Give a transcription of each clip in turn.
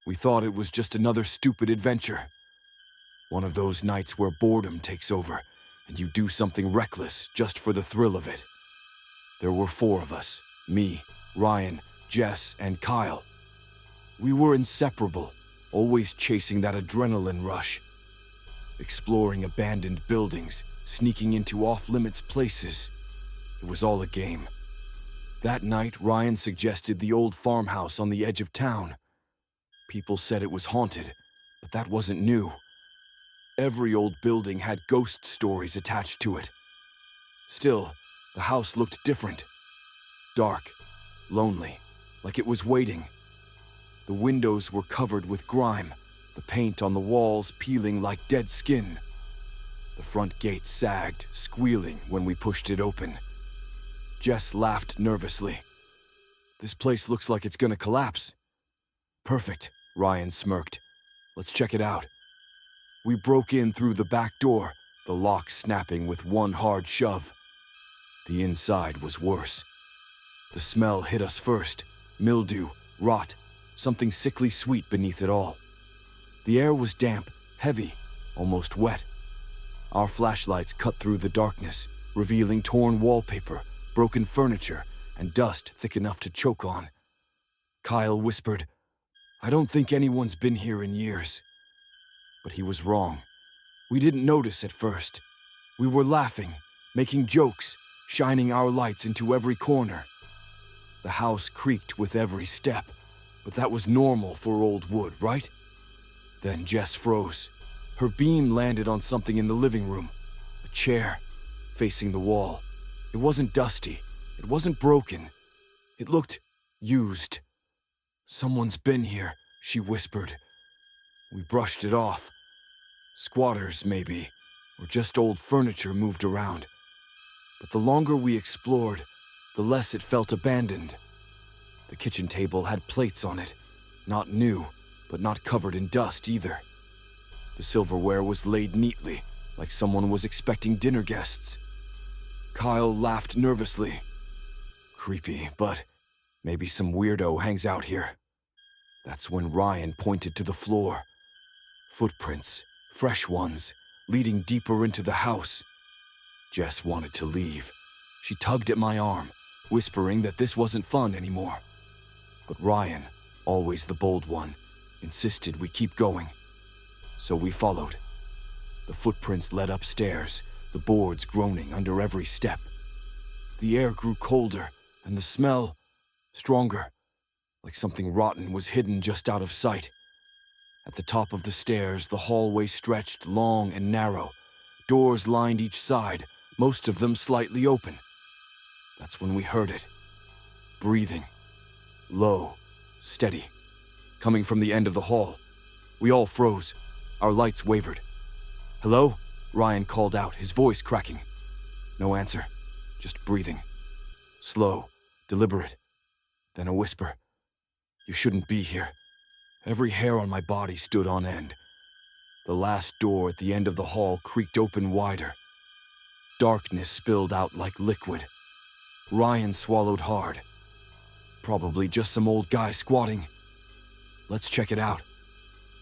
We thought it was just another stupid adventure. One of those nights where boredom takes over and you do something reckless just for the thrill of it. There were 4 of us, me, Ryan, Jess, and Kyle. We were inseparable, always chasing that adrenaline rush. Exploring abandoned buildings, sneaking into off-limits places. It was all a game. That night, Ryan suggested the old farmhouse on the edge of town. People said it was haunted, but that wasn't new. Every old building had ghost stories attached to it. Still, the house looked different. Dark, lonely, like it was waiting. The windows were covered with grime, the paint on the walls peeling like dead skin. The front gate sagged, squealing when we pushed it open. Jess laughed nervously. "This place looks like it's gonna collapse." "Perfect," Ryan smirked. "Let's check it out." We broke in through the back door, the lock snapping with one hard shove. The inside was worse. The smell hit us first. Mildew, rot, something sickly sweet beneath it all. The air was damp, heavy, almost wet. Our flashlights cut through the darkness, revealing torn wallpaper, broken furniture, and dust thick enough to choke on. Kyle whispered, "I don't think anyone's been here in years." But he was wrong. We didn't notice at first. We were laughing, making jokes, shining our lights into every corner. The house creaked with every step, but that was normal for old wood, right? Then Jess froze. Her beam landed on something in the living room, a chair, facing the wall. It wasn't dusty. It wasn't broken. It looked used. "Someone's been here," she whispered. We brushed it off. Squatters, maybe, or just old furniture moved around. But the longer we explored, the less it felt abandoned. The kitchen table had plates on it, not new, but not covered in dust either. The silverware was laid neatly, like someone was expecting dinner guests. Kyle laughed nervously. "Creepy, but maybe some weirdo hangs out here." That's when Ryan pointed to the floor. Footprints, fresh ones, leading deeper into the house. Jess wanted to leave. She tugged at my arm, whispering that this wasn't fun anymore. But Ryan, always the bold one, insisted we keep going. So we followed. The footprints led upstairs, the boards groaning under every step. The air grew colder, and the smell stronger, like something rotten was hidden just out of sight. At the top of the stairs, the hallway stretched long and narrow. Doors lined each side, most of them slightly open. That's when we heard it. Breathing. Low, steady, coming from the end of the hall. We all froze. Our lights wavered. "Hello?" Ryan called out, his voice cracking. No answer, just breathing. Slow, deliberate. Then a whisper. "You shouldn't be here." Every hair on my body stood on end. The last door at the end of the hall creaked open wider. Darkness spilled out like liquid. Ryan swallowed hard. Probably just some old guy squatting. "Let's check it out."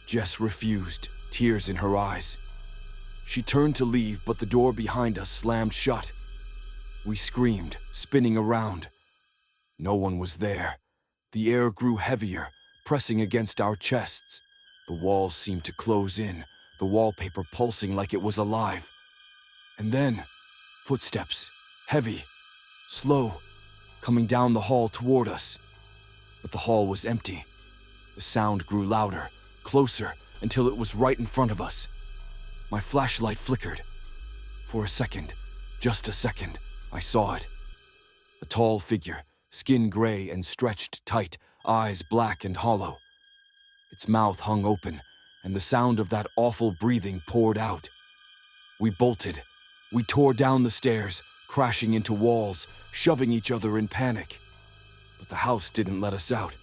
Jess refused, tears in her eyes. She turned to leave, but the door behind us slammed shut. We screamed, spinning around. No one was there. The air grew heavier, pressing against our chests. The walls seemed to close in, the wallpaper pulsing like it was alive. And then, footsteps, heavy, slow, coming down the hall toward us. But the hall was empty. The sound grew louder, closer, until it was right in front of us. My flashlight flickered. For a second, just a second, I saw it. A tall figure, skin gray and stretched tight, eyes black and hollow. Its mouth hung open, and the sound of that awful breathing poured out. We bolted. We tore down the stairs, crashing into walls, shoving each other in panic. But the house didn't let us out.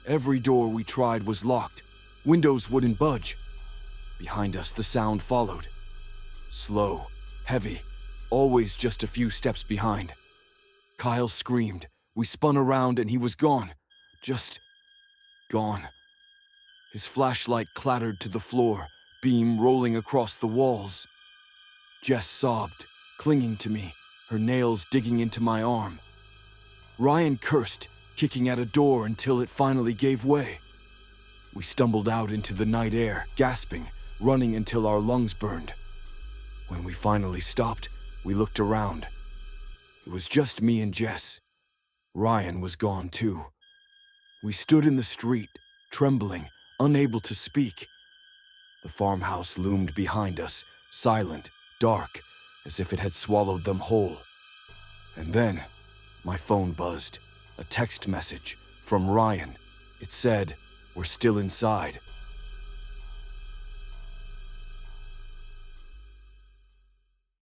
Every door we tried was locked. Windows wouldn't budge. Behind us, the sound followed. Slow, heavy, always just a few steps behind. Kyle screamed. We spun around and he was gone. Just gone. His flashlight clattered to the floor, beam rolling across the walls. Jess sobbed, clinging to me, her nails digging into my arm. Ryan cursed, kicking at a door until it finally gave way. We stumbled out into the night air, gasping, running until our lungs burned. When we finally stopped, we looked around. It was just me and Jess. Ryan was gone too. We stood in the street, trembling, unable to speak. The farmhouse loomed behind us, silent, dark, as if it had swallowed them whole. And then, my phone buzzed. A text message from Ryan. It said, "We're still inside.